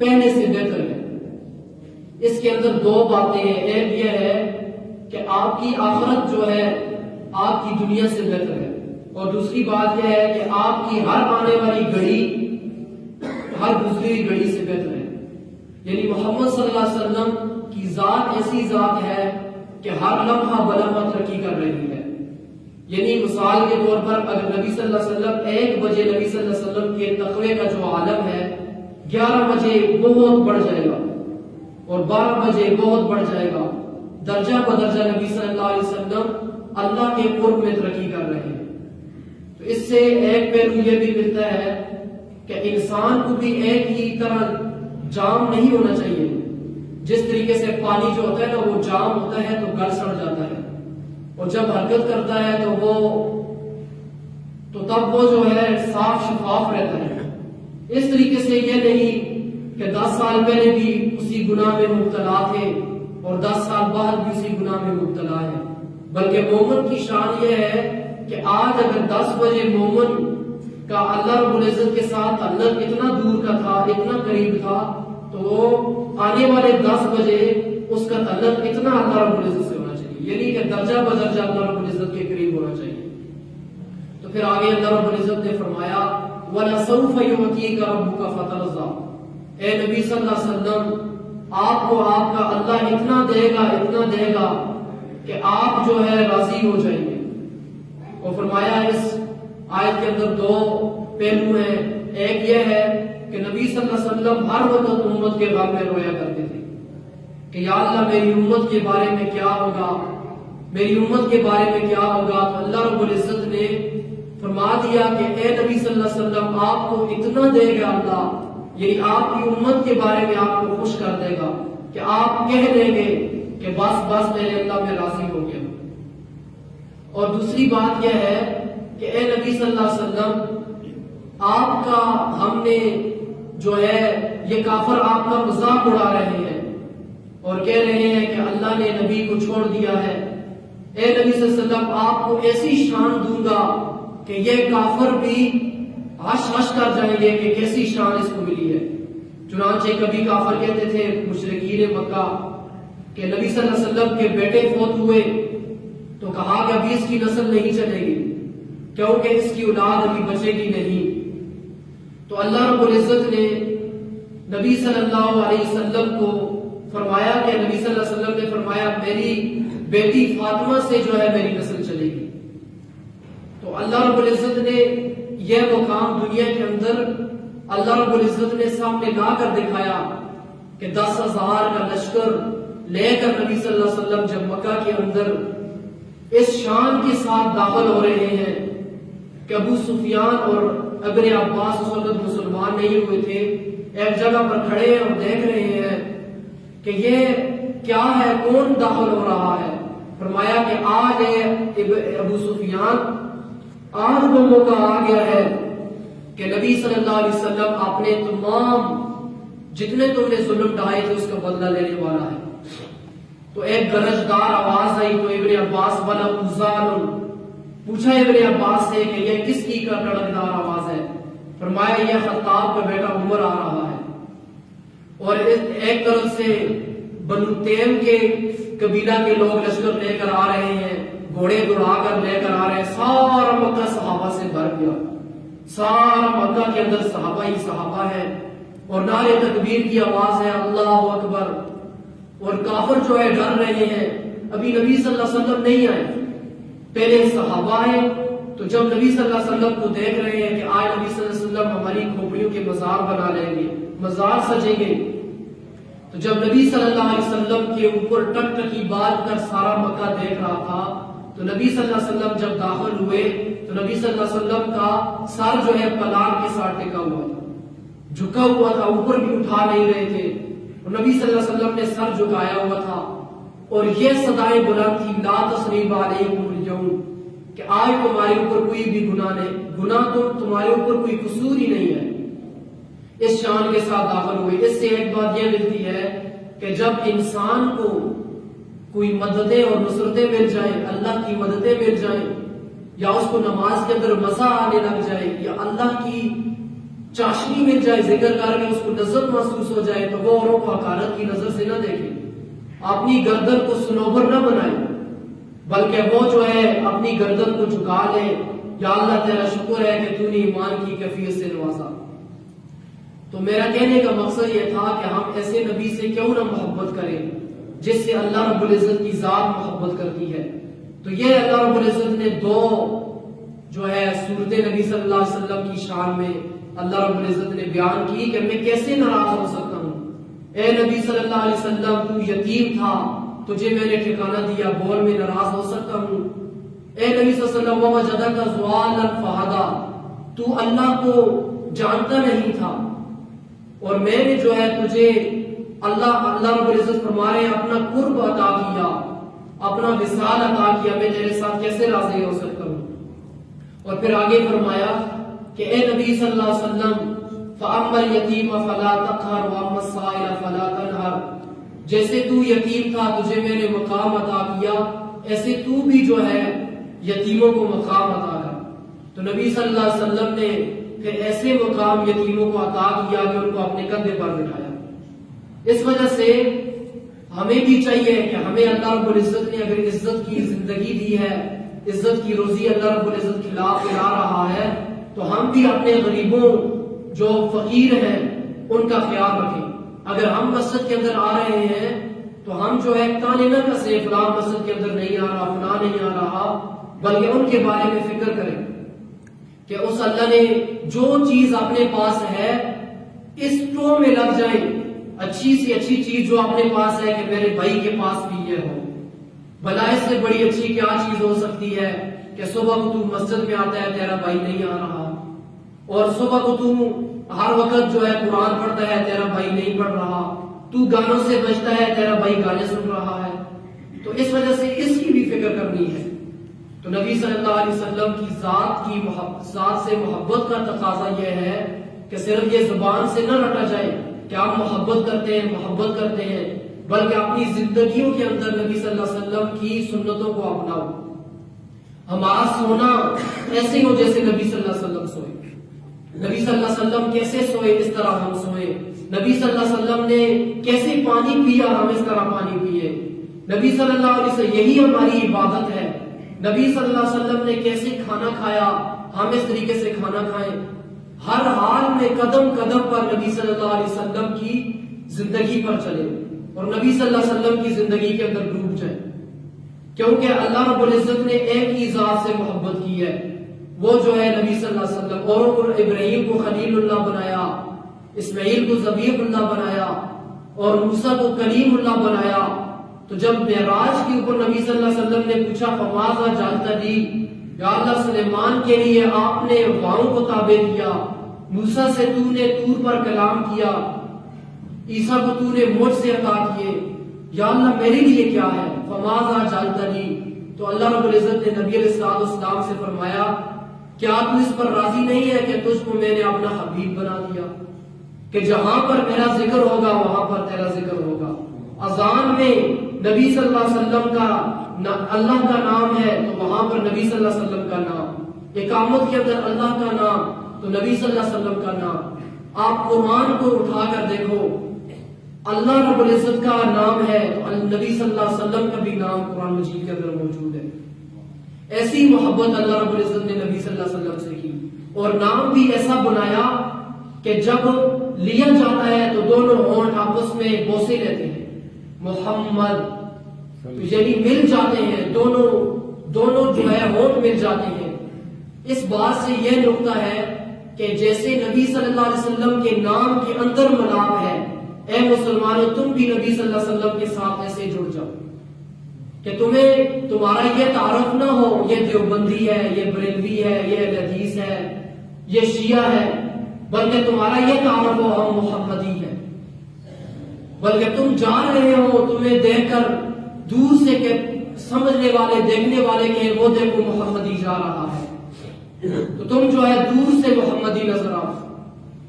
پہلے سے بہتر ہے۔ اس کے اندر دو باتیں ہیں، ایک یہ ہے کہ آپ کی آخرت جو ہے آپ کی دنیا سے بہتر ہے، اور دوسری بات یہ ہے کہ آپ کی ہر آنے والی گھڑی ہر گزری گھڑی سے بہتر ہے۔ یعنی محمد صلی اللہ علیہ وسلم کی ذات ایسی ذات ہے کہ ہر لمحہ بلمحہ ترقی کر رہی ہے۔ یعنی مثال کے طور پر اگر نبی صلی اللہ علیہ وسلم 1 بجے نبی صلی اللہ علیہ وسلم کے تقوی کا جو عالم ہے 11 بجے بہت بڑھ جائے گا، اور 12 بجے بہت بڑھ جائے گا، درجہ بدرجہ نبی صلی اللہ علیہ وسلم اللہ کے قرب میں ترقی کر رہے ہیں۔ تو اس سے ایک پہلو یہ بھی ملتا ہے کہ انسان کو بھی ایک ہی طرح جام نہیں ہونا چاہیے۔ جس طریقے سے پانی جو ہوتا ہے نا وہ جام ہوتا ہے تو گل سڑ جاتا ہے، اور جب حرکت کرتا ہے تو تب وہ جو ہے صاف شفاف رہتا ہے۔ اس طریقے سے یہ نہیں کہ 10 سال پہلے بھی اسی گناہ میں مبتلا تھے اور 10 سال بعد بھی اسی گناہ میں مبتلا ہے، بلکہ مومن کی شان یہ ہے کہ آج اگر 10 بجے مومن کا اللہ رب العزت کے ساتھ تعلق اتنا دور کا تھا، اتنا قریب تھا، تو آنے والے 10 بجے اس کا تعلق اتنا اللہ رب العزت سے ہونا چاہیے، یعنی کہ درجہ بدرجہ اللہ رب العزت کے قریب ہونا چاہیے۔ تو پھر آگے اللہ رب العزت نے فرمایا وَلَسَوْفَ يُعْطِيكَ رَبُّكَ فَتَرْضَىٰ، اے نبی صلی اللہ علیہ وسلم آپ کو آپ کا اللہ اتنا دے گا کہ آپ جو ہے راضی ہو جائیں گے۔ اور فرمایا اس آیت کے اندر 2 پہلو ہیں، ایک یہ ہے کہ نبی صلی اللہ علیہ وسلم ہر وقت امت کے غم میں رویا کرتے تھے کہ یا اللہ میری امت کے بارے میں کیا ہوگا، میری امت کے بارے میں کیا ہوگا۔ تو اللہ رب العزت نے فرما دیا کہ اے نبی صلی اللہ علیہ وسلم آپ کو اتنا دے گا اللہ، یعنی آپ کی امت کے بارے میں آپ کو خوش کر دے گا کہ آپ کہہ دیں گے کہ بس میرے اللہ میں راضی ہو گیا۔ اور دوسری بات یہ ہے کہ اے نبی صلی اللہ علیہ وسلم آپ کا ہم نے جو ہے یہ کافر آپ کا مذاق اڑا رہے ہیں اور کہہ رہے ہیں کہ اللہ نے نبی کو چھوڑ دیا ہے، اے نبی صلی اللہ علیہ وسلم آپ کو ایسی شان دوں گا کہ یہ کافر بھی ہش کر جائیں گے کہ کیسی شان اس کو ملی ہے۔ چنانچہ کبھی کافر کہتے تھے مشرکین مکہ کہ نبی صلی اللہ علیہ وسلم کے بیٹے فوت ہوئے تو کہا کہ ابھی اس کی نسل نہیں چلے گی کیونکہ اس کی اولاد ابھی بچے گی نہیں۔ تو اللہ رب العزت نے نبی صلی اللہ علیہ وسلم کو فرمایا کہ نبی صلی اللہ علیہ وسلم نے فرمایا میری بیٹی فاطمہ سے جو ہے میری نسل چلے گی۔ تو اللہ رب العزت نے یہ مقام دنیا کے اندر اللہ رب العزت نے سامنے لا کر دکھایا کہ 10,000 کا لشکر لے کر نبی صلی اللہ علیہ وسلم جب مکہ کے اندر اس شان کے ساتھ داخل ہو رہے ہیں کہ ابو سفیان اور ابن عباس اس وقت مسلمان نہیں ہوئے تھے، ایک جگہ پر کھڑے ہیں اور دیکھ رہے ہیں کہ یہ کیا ہے، کون داخل ہو رہا ہے۔ فرمایا کہ آج ابو سفیان آج وہ موقع آ گیا ہے کہ نبی صلی اللہ علیہ وسلم اپنے تمام جتنے تم نے ظلم ڈھائے تھے اس کا بدلہ لینے والا ہے۔ تو ایک گرجدار آواز آئی تو ابن عباس والا اوزان پوچھا ابن عباس سے کہ یہ کس کی کا کڑکدار آواز ہے؟ فرمایا یہ خطاب کا بیٹا عمر آ رہا ہے، اور ایک طرف سے بنو تیم کے قبیلہ کے لوگ لشکر لے کر آ رہے ہیں، گھوڑے دوڑا کر لے کر آ رہے ہیں، سارا مکہ صحابہ سے بھر گیا، سارا مکہ کے اندر صحابہ ہی صحابہ ہے، اور نعرے تکبیر کی آواز ہے اللہ اکبر، اور کافر جو ہے ڈر رہے ہیں۔ ابھی نبی صلی اللہ علیہ وسلم نہیں آئے، پہلے صحابہ ہیں، تو جب نبی صلی اللہ علیہ وسلم کو دیکھ رہے ہیں کہ آج نبی صلی اللہ علیہ وسلم ہماری کھوپڑیوں کے مزار بنا لیں گے، مزار سجیں گے، تو جب نبی صلی اللہ علیہ وسلم کے اوپر ٹک ٹکی بات کر سارا مکہ دیکھ رہا تھا، تو نبی صلی اللہ علیہ وسلم جب داخل ہوئے تو نبی صلی اللہ علیہ وسلم کا سر جو ہے پلان کے ساتھ ٹکا ہوا تھا، جھکا ہوا تھا، اوپر بھی اٹھا نہیں رہے تھے، اور نبی صلی اللہ علیہ وسلم نے سر جھکایا ہوا تھا، اور یہ صدائیں بلند تھی لا تثریب علیکم اليوم، کہ آج تمہارے اوپر کوئی بھی گناہ نہیں، گناہ تو تمہارے اوپر کوئی قصور ہی نہیں ہے۔ اس شان کے ساتھ داخل ہوئے۔ اس سے ایک بات یہ ملتی ہے کہ جب انسان کو کوئی مددیں اور نصرتیں مل جائیں، اللہ کی مددیں مل جائیں، یا اس کو نماز کے اندر مزہ آنے لگ جائے، یا اللہ کی چاشنی مل جائے ذکر کر کے اس کو لذت محسوس ہو جائے تو وہ اوروں کو حقارت کی نظر سے نہ دیکھے، اپنی گردن کو سنوبر نہ بنائے، بلکہ وہ جو ہے اپنی گردن کو جھکا لے، یا اللہ تیرا شکر ہے کہ تو نے ایمان کی کیفیت سے نوازا۔ تو میرا کہنے کا مقصد یہ تھا کہ ہم ایسے نبی سے کیوں نہ محبت کریں جس سے اللہ رب العزت کی ذات محبت کرتی ہے۔ تو یہ اللہ رب العزت نے دو جو ہے صورت نبی صلی اللہ علیہ وسلم کی شان میں اللہ رب العزت نے بیان کی کہ میں کیسے ناراض ہو سکتا ہوں۔ اے نبی صلی اللہ علیہ وسلم تو یتیم تھا، تجھے میں نے ٹھکانہ دیا، بول میں ناراض ہو سکتا ہوں۔ اے نبی صلی اللہ علیہ وسلم ووجدک ضالا فہدا، تو اللہ کو جانتا نہیں تھا اور میں نے جو ہے تجھے اللہ رب العزت فرما رہے ہیں اپنا قرب عطا کیا، اپنا وصال عطا کیا، میں تیرے ساتھ کیسے راضی ہو سکتا ہوں۔ اور پھر آگے فرمایا کہ اے نبی صلی اللہ علیہ وسلم فَأَمَّا الْيَتِيمَ فَلَا تَقْهَرْ وَأَمَّا السَّائِلَ فَلَا تَنْهَرْ، جیسے تو یتیم تھا تجھے میں نے مقام عطا کیا، ایسے تو بھی جو ہے یتیموں کو مقام عطا کر۔ تو نبی صلی اللہ علیہ وسلم نے پھر ایسے مقام یتیموں کو عطا کیا کہ ان کو اپنے کندھے پر بٹھایا۔ اس وجہ سے ہمیں بھی چاہیے کہ ہمیں اللہ رب العزت نے اگر عزت کی زندگی دی ہے، عزت کی روزی اللہ رب العزت کھلا رہا ہے، تو ہم بھی اپنے غریبوں جو فقیر ہیں ان کا خیال رکھیں۔ اگر ہم مسجد کے اندر آ رہے ہیں تو ہم جو ہے تانے نہ کسے فلاں مسجد کے اندر نہیں آ رہا، فلاں نہیں آ رہا، بلکہ ان کے بارے میں فکر کریں کہ اس اللہ نے جو چیز اپنے پاس ہے اس ٹو میں لگ جائیں، اچھی سی اچھی چیز جو اپنے پاس ہے کہ میرے بھائی کے پاس بھی یہ ہو۔ بھلا اس سے بڑی اچھی کیا چیز ہو سکتی ہے کہ صبح کو تو مسجد میں آتا ہے تیرا بھائی نہیں آ رہا، اور صبح کو تو ہر وقت جو ہے قرآن پڑھتا ہے تیرا بھائی نہیں پڑھ رہا، تو گانوں سے بچتا ہے تیرا بھائی گانے سن رہا ہے۔ تو اس وجہ سے اس کی بھی فکر کرنی ہے۔ تو نبی صلی اللہ علیہ وسلم کی ذات سے محبت کا تقاضا یہ ہے کہ صرف یہ زبان سے نہ رٹا جائے کہ آپ محبت کرتے ہیں، بلکہ اپنی زندگیوں کے اندر نبی صلی اللہ علیہ وسلم کی سنتوں کو اپناؤ۔ ہمارا سونا ایسے ہو جیسے نبی صلی اللہ علیہ وسلم سوئے، نبی صلی اللہ علیہ وسلم کیسے سوئے اس طرح ہم سوئے، نبی صلی اللہ علیہ وسلم نے کیسے پانی پیا ہم اس طرح پانی پیے، نبی صلی اللہ علیہ وسلم یہی ہماری عبادت ہے، نبی صلی اللہ علیہ وسلم نے کیسے کھانا کھایا ہم اس طریقے سے کھانا کھائیں۔ ہر حال میں قدم قدم پر نبی صلی اللہ علیہ وسلم کی زندگی پر چلے اور نبی صلی اللہ علیہ وسلم کی زندگی کے اندر ڈوب جائے، کیونکہ اللہ رب العزت نے ایک ہی ذات سے محبت کی ہے، وہ جو ہے نبی صلی اللہ علیہ وسلم۔ اوروں کو ابراہیم کو خلیل اللہ بنایا، اسماعیل کو ذبیح اللہ بنایا اور موسیٰ کو کلیم اللہ بنایا۔ تو جب معراج کے اوپر نبی صلی اللہ علیہ وسلم نے پوچھا فماذا جعلت لی، یا اللہ سلیمان کے لیے آپ نے واؤں کو تابع کیا، موسیٰ سے تو نے طور پر کلام کیا، عیسیٰ کو تو نے موج سے عطا کیے، یا اللہ میرے لیے کیا ہے، فماذا جعلت لی۔ تو اللہ رب العزت نے نبی علیہ السلام سے فرمایا کیا تو اس پر راضی نہیں ہے کہ تجھ کو میں نے اپنا حبیب بنا دیا، کہ جہاں پر میرا ذکر ہوگا وہاں پر تیرا ذکر ہوگا۔ اذان میں نبی صلی اللہ علیہ وسلم کا اللہ کا نام ہے تو وہاں پر نبی صلی اللہ علیہ وسلم کا نام، اقامت کے اندر اللہ کا نام تو نبی صلی اللہ علیہ وسلم کا نام۔ آپ قرآن کو اٹھا کر دیکھو، اللہ رب العزت کا نام ہے تو نبی صلی اللہ علیہ وسلم کا بھی نام قرآن مجید کے اندر موجود ہے۔ ایسی محبت اللہ رب العزت نے نبی صلی اللہ علیہ وسلم سے کی، اور نام بھی ایسا بنایا کہ جب لیا جاتا ہے تو دونوں ہونٹ آپس میں بوسے لیتے ہیں، محمد، یعنی مل جاتے ہیں، دونوں جو ہے ہونٹ مل جاتے ہیں۔ اس بات سے یہ نقطہ ہے کہ جیسے نبی صلی اللہ علیہ وسلم کے نام کے اندر ملاپ ہے، اے مسلمانوں تم بھی نبی صلی اللہ علیہ وسلم کے ساتھ ایسے جڑ جاؤ کہ تمہارا یہ تعارف نہ ہو یہ دیوبندی ہے، یہ بریلوی ہے، یہ اہل حدیث ہے، یہ شیعہ ہے، بلکہ تمہارا یہ تعارف ہو ہم محمدی ہیں، بلکہ تم جا رہے ہو تمہیں دیکھ کر دور سے کہ سمجھنے والے دیکھنے والے کہ وہ دیکھو محمدی جا رہا ہے، تو تم جو ہے دور سے محمدی نظر آؤ۔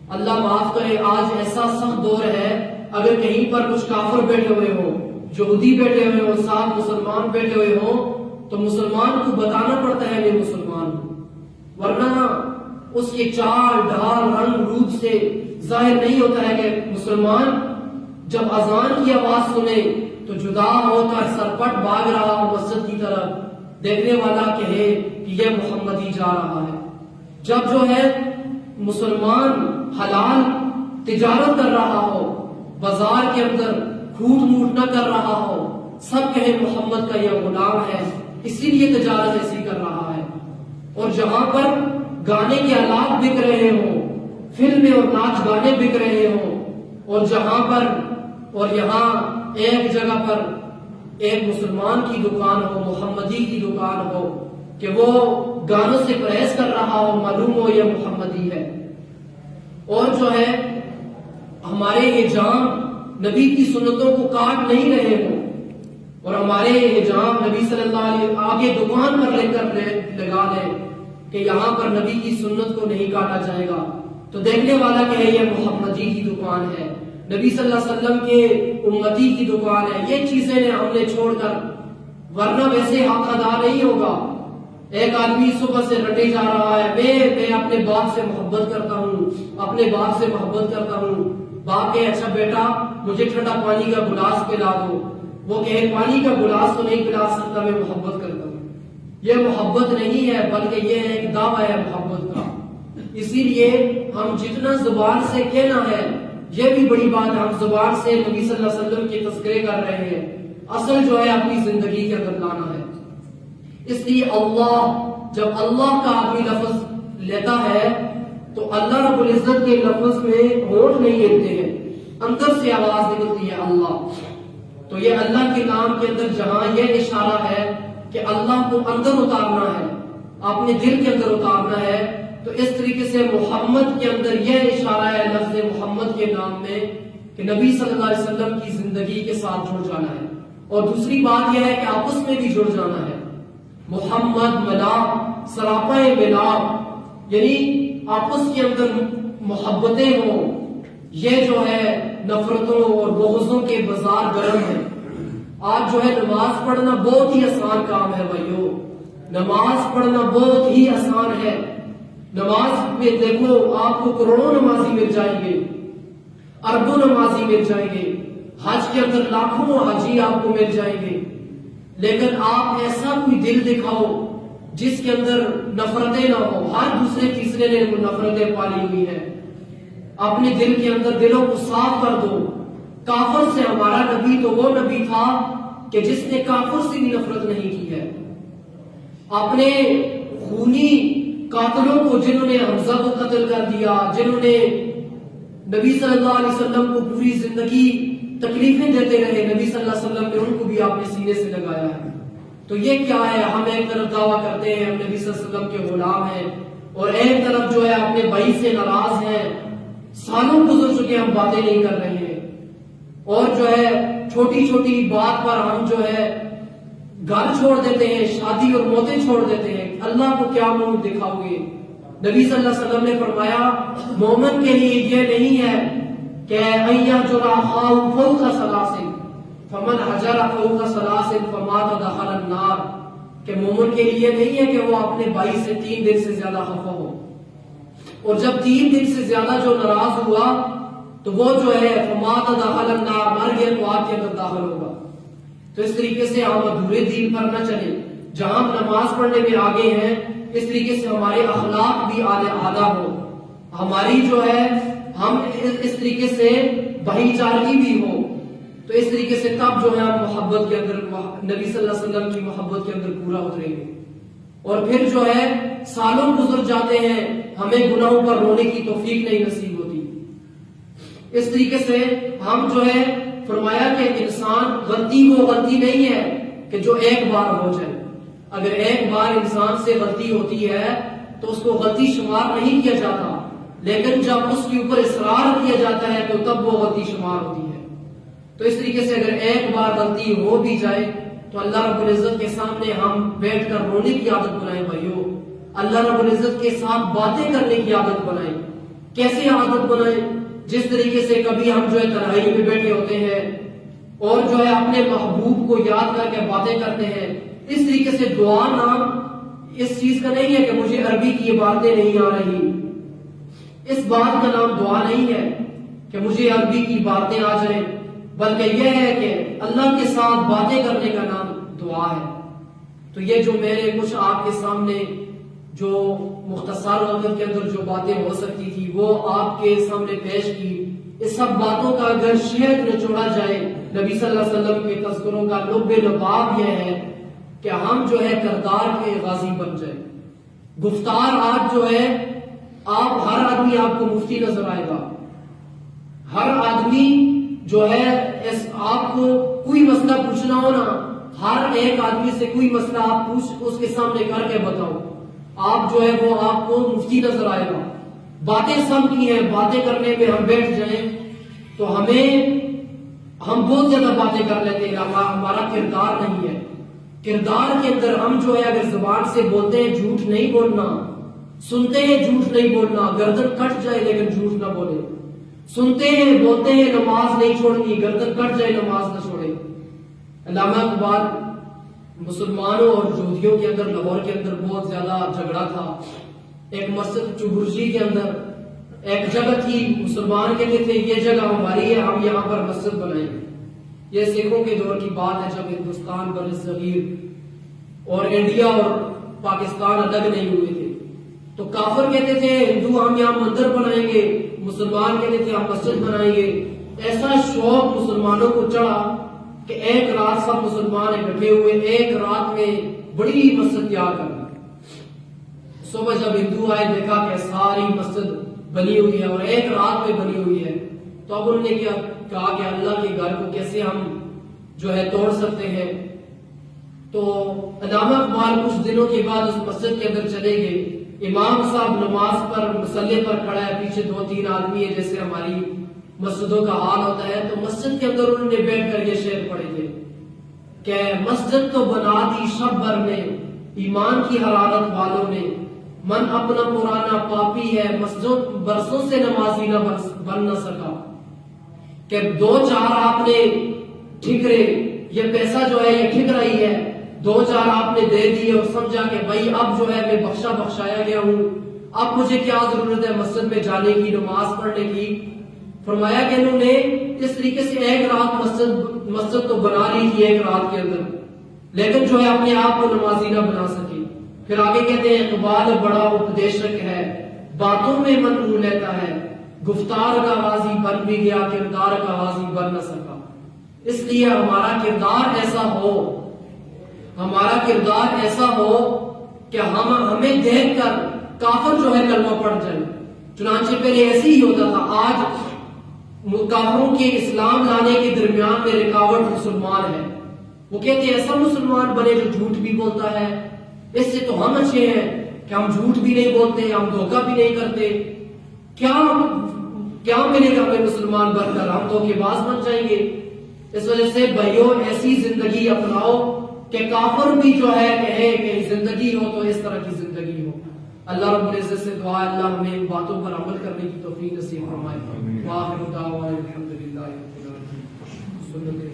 اللہ معاف کرے آج ایسا سخت دور ہے، اگر کہیں پر کچھ کافر بیٹھے ہوئے ہو، یہودی بیٹھے ہوئے ہو، ساتھ مسلمان بیٹھے ہوئے ہو، تو مسلمان کو بتانا پڑتا ہے میں مسلمان ہوں، ورنہ اس کے چال ڈھال رنگ روپ سے ظاہر نہیں ہوتا ہے کہ مسلمان جب اذان کی آواز سنے تو جدا ہو کر سرپٹ بھاگ رہا ہو مسجد کی طرف، دیکھنے والا کہے کہ یہ محمدی جا رہا ہے۔ جب جو ہے مسلمان حلال تجارت کر رہا ہو، بازار کے اندر کھوٹ موٹ نہ کر رہا ہو، سب کہے محمد کا یہ غلام ہے، اسی لیے تجارت ایسی کر رہا ہے۔ اور جہاں پر گانے کے آلات بک رہے ہوں، فلمیں اور ناچ گانے بک رہے ہوں، اور جہاں پر اور یہاں ایک جگہ پر ایک مسلمان کی دکان ہو، محمدی کی دکان ہو، کہ وہ گانوں سے پرہیز کر رہا ہو، معلوم ہو یہ محمدی ہے۔ اور جو ہے ہمارے حجام نبی کی سنتوں کو کاٹ نہیں رہے ہوں، اور ہمارے حجام نبی صلی اللہ علیہ وسلم آگے دکان پر لے کر لگا لے کہ یہاں پر نبی کی سنت کو نہیں کاٹا جائے گا، تو دیکھنے والا کہ یہ محمدی کی دکان ہے، نبی صلی اللہ علیہ وسلم کے امتی کی دکان ہے۔ یہ چیزیں ہم نے چھوڑ کر، ورنہ ویسے حق ادا نہیں ہوگا۔ ایک آدمی صبح سے رٹے جا رہا ہے، میں اپنے باپ سے محبت کرتا ہوں، اپنے باپ سے محبت کرتا ہوں۔ باپ کہے اچھا بیٹا مجھے ٹھنڈا پانی کا گلاس پلا دو، وہ کہے پانی کا گلاس تو نہیں پلا سکتا، میں محبت کرتا ہوں۔ یہ محبت نہیں ہے، بلکہ یہ ایک دعویٰ ہے محبت کا۔ اسی لیے ہم جتنا زبان سے کہنا ہے، یہ بھی بڑی بات ہے، ہم زبان سے نبی صلی اللہ علیہ وسلم کے تذکرے کر رہے ہیں، اصل جو ہے اپنی زندگی کے اندر لانا ہے۔ اس لیے اللہ، جب اللہ کا آدمی لفظ لیتا ہے تو اللہ رب العزت کے لفظ میں ہونٹ نہیں ہلتے ہیں، اندر سے آواز نکلتی ہے اللہ۔ تو یہ اللہ کے نام کے اندر جہاں یہ اشارہ ہے کہ اللہ کو اندر اتارنا ہے، اپنے دل کے اندر اتارنا ہے، تو اس طریقے سے محمد کے اندر یہ اشارہ ہے لفظ محمد کے نام میں کہ نبی صلی اللہ علیہ وسلم کی زندگی کے ساتھ جڑ جانا ہے۔ اور دوسری بات یہ ہے کہ آپس میں بھی جڑ جانا ہے، محمد ملاپ سراپا ملاپ، یعنی آپس کے اندر محبتیں ہوں۔ یہ جو ہے نفرتوں اور بغضوں کے بازار گرم ہیں۔ آج جو ہے نماز پڑھنا بہت ہی آسان کام ہے بھائیو، نماز پڑھنا بہت ہی آسان ہے۔ نماز میں دیکھو آپ کو کروڑوں نمازی مل جائیں گے، اربوں نمازی مل جائیں گے، حج کے اندر لاکھوں حاجی آپ کو مل جائیں گے، لیکن آپ ایسا کوئی دل دکھاؤ جس کے اندر نفرتیں نہ ہو۔ ہر دوسرے تیسرے نے نفرتیں پالی ہوئی ہیں۔ اپنے دل کے اندر دلوں کو صاف کر دو۔ کافر سے ہمارا نبی تو وہ نبی تھا کہ جس نے کافر سے بھی نفرت نہیں کی ہے۔ اپنے خونی قاتلوں کو، جنہوں نے حمزہ کو قتل کر دیا، جنہوں نے نبی صلی اللہ علیہ وسلم کو پوری زندگی تکلیفیں دیتے رہے، نبی صلی اللہ علیہ وسلم نے ان کو بھی آپ نے سینے سے لگایا ہے۔ تو یہ کیا ہے؟ ہم ایک طرف دعویٰ کرتے ہیں ہم نبی صلی اللہ علیہ وسلم کے غلام ہیں، اور ایک طرف جو ہے اپنے بھائی سے ناراض ہیں، سالوں گزر چکے ہم باتیں نہیں کر رہے ہیں، اور جو ہے چھوٹی چھوٹی بات پر ہم جو ہے گھر چھوڑ دیتے ہیں، شادی اور موتیں چھوڑ دیتے ہیں۔ اللہ کو کیا منہ دکھاؤ گے؟ نبی صلی اللہ علیہ وسلم نے فرمایا مومن کے لیے یہ نہیں ہے کہ اَيَّهْجُرَ أَخَاهُ فَوْقَ ثَلَاثٍ فَمَنْ هَجَرَ فَوْقَ ثَلَاثٍ فَمَاتَ دَخَلَ النَّارِ، کہ مومن کے لیے نہیں ہے کہ وہ اپنے بھائی سے 3 دن سے زیادہ خفا ہو، اور جب 3 دن سے زیادہ جو ناراض ہوا تو وہ جو ہے فَمَاتَ دَخَلَ النَّارِ، مر گیا تو آگ کے اندر داخل ہوگا۔ تو اس طریقے سے ہم ادھورے دین پر نہ چلیں، جہاں ہم نماز پڑھنے میں آگے ہیں اس طریقے سے ہمارے اخلاق بھی اعلیٰ ہو، ہماری جو ہے ہم اس طریقے سے بھائی چارگی بھی ہو، تو اس طریقے سے تب جو ہے ہم محبت کے اندر، نبی صلی اللہ علیہ وسلم کی محبت کے اندر پورا اتریں گے۔ اور پھر جو ہے سالوں گزر جاتے ہیں، ہمیں گناہوں پر رونے کی توفیق نہیں نصیب ہوتی۔ اس طریقے سے ہم جو ہے فرمایا کہ انسان غلطی وہ غلطی نہیں ہے کہ جو ایک بار ہو جائے، اگر ایک بار انسان سے غلطی ہوتی ہے تو اس کو غلطی شمار نہیں کیا جاتا، لیکن جب اس کے اوپر اصرار کیا جاتا ہے تو تب وہ غلطی شمار ہوتی ہے۔ تو اس طریقے سے اگر ایک بار غلطی ہو بھی جائے تو اللہ رب العزت کے سامنے ہم بیٹھ کر رونے کی عادت بنائیں بھائیو، اللہ رب العزت کے ساتھ باتیں کرنے کی عادت بنائیں۔ کیسے عادت بنائیں؟ جس طریقے سے کبھی ہم جو ہے تنہائی میں بیٹھے ہوتے ہیں اور جو ہے اپنے محبوب کو یاد کر کے باتیں کرتے ہیں، اس طریقے سے دعا نام اس چیز کا نہیں ہے کہ مجھے عربی کی عبارتیں نہیں آ رہی، اس بات کا نام دعا نہیں ہے کہ مجھے عربی کی باتیں آ جائیں، بلکہ یہ ہے کہ اللہ کے ساتھ باتیں کرنے کا نام دعا ہے۔ تو یہ جو میرے کچھ آپ کے سامنے جو مختصر وقت کے اندر جو باتیں ہو سکتی تھی وہ آپ کے سامنے پیش کی، اس سب باتوں کا اگر شہد نچوڑا جائے نبی صلی اللہ علیہ وسلم کے تذکروں کا لب لباب یہ ہے کہ ہم جو ہے کردار کے غازی بن جائیں۔ گفتار آج جو ہے آپ ہر آدمی آپ کو مفتی نظر آئے گا، ہر آدمی جو ہے آپ کو کوئی مسئلہ پوچھنا ہو نا، ہر ایک آدمی سے کوئی مسئلہ آپ پوچھ اس کے سامنے کر کے بتاؤ، آپ جو ہے وہ آپ کو مفتی نظر آئے گا۔ باتیں سب کی ہیں، باتیں کرنے میں ہم بیٹھ جائیں تو ہم بہت زیادہ باتیں کر لیتے ہیں، ہمارا کردار نہیں ہے۔ کردار کے اندر ہم جو ہے اگر زبان سے بولتے ہیں جھوٹ نہیں بولنا، سنتے ہیں جھوٹ نہیں بولنا، گردن کٹ جائے لیکن جھوٹ نہ بولے، سنتے ہیں بولتے ہیں نماز نہیں چھوڑنی، گردن کٹ جائے نماز نہ چھوڑے۔ علامہ اقبال مسلمانوں اور یہودیوں کے اندر لاہور کے اندر بہت زیادہ جھگڑا تھا۔ ایک مسجد چبرجی کے اندر ایک جگہ تھی، مسلمان کہتے تھے یہ جگہ ہماری ہے، ہم یہاں پر مسجد بنائیں گے۔ یہ سکھوں کے دور کی بات ہے جب ہندوستان بر صغیر اور انڈیا اور پاکستان الگ نہیں ہوئے تھے، تو کافر کہتے تھے ہندو ہم یہاں مندر بنائیں گے، مسلمان کہتے تھے ہم مسجد بنائیں گے۔ ایسا شوق مسلمانوں کو چڑھا کہ ایک رات سب مسلمان اکٹھے ہوئے، ایک رات میں بڑی مسجد تیار کر دی۔ صبح جب ہندو آئے دیکھا کہ ساری مسجد بنی ہوئی ہے اور ایک رات میں بنی ہوئی ہے، تو اب انہوں نے کہا کہ اللہ کے گھر کو کیسے ہم جو ہے توڑ سکتے ہیں۔ تو علامہ اقبال کچھ دنوں کے بعد اس مسجد کے اندر چلے گئے، امام صاحب نماز پر مصلی پر کھڑا ہے، پیچھے 2-3 آدمی ہے جیسے ہماری مسجدوں کا حال ہوتا ہے۔ تو مسجد کے اندر انہوں نے بیٹھ کر یہ شعر پڑھے تھے کہ مسجد تو بنا دی شب بھر میں ایمان کی حرارت والوں نے، من اپنا پرانا پاپی ہے مسجد برسوں سے نمازی نہ بن نہ سکا۔ کہ 2-4 آپ نے ٹھکرے، یہ پیسہ جو ہے یہ ٹھک رہی ہے، 2-4 آپ نے دے دیے اور سمجھا کہ بھائی اب جو ہے میں بخشایا گیا ہوں، اب مجھے کیا ضرورت ہے مسجد میں جانے کی، نماز پڑھنے کی۔ فرمایا کہ انہوں نے اس طریقے سے ایک رات مسجد تو بنا لی تھی ایک رات کے اندر، لیکن جو ہے اپنے آپ کو نمازی نہ بنا سکے۔ پھر آگے کہتے ہیں اقبال بڑا اپدیشک ہے، باتوں میں من رو لیتا ہے، گفتار کا غازی بن بھی گیا، کردار کا غازی بن نہ سکا۔ اس لیے ہمارا کردار ایسا ہو کہ ہمیں دیکھ کر کافر جو ہے کلمہ پڑھ جائے۔ چنانچہ پہلے ایسے ہی ہوتا تھا، آج کافروں کے اسلام لانے کے درمیان میں رکاوٹ مسلمان ہے۔ وہ کہتے ہیں ایسا مسلمان بنے جو جھوٹ بھی بولتا ہے، اس سے تو ہم اچھے ہیں کہ ہم جھوٹ بھی نہیں بولتے، ہم دھوکہ بھی نہیں کرتے۔ کیا ملے گا ہمیں مسلمان بن کر؟ ہم دھوکے باز بن جائیں گے۔ اس وجہ سے بھائیوں ایسی زندگی اپناؤ کہ کافر بھی جو ہے کہے کہ زندگی ہو تو اس طرح کی زندگی ہو۔ اللہ رب العزت سے دعا اللہ ہمیں ان باتوں پر عمل کرنے کی توفیق نصیب فرمائے۔ وآخر دعوانا الحمدللہ رب العالمین۔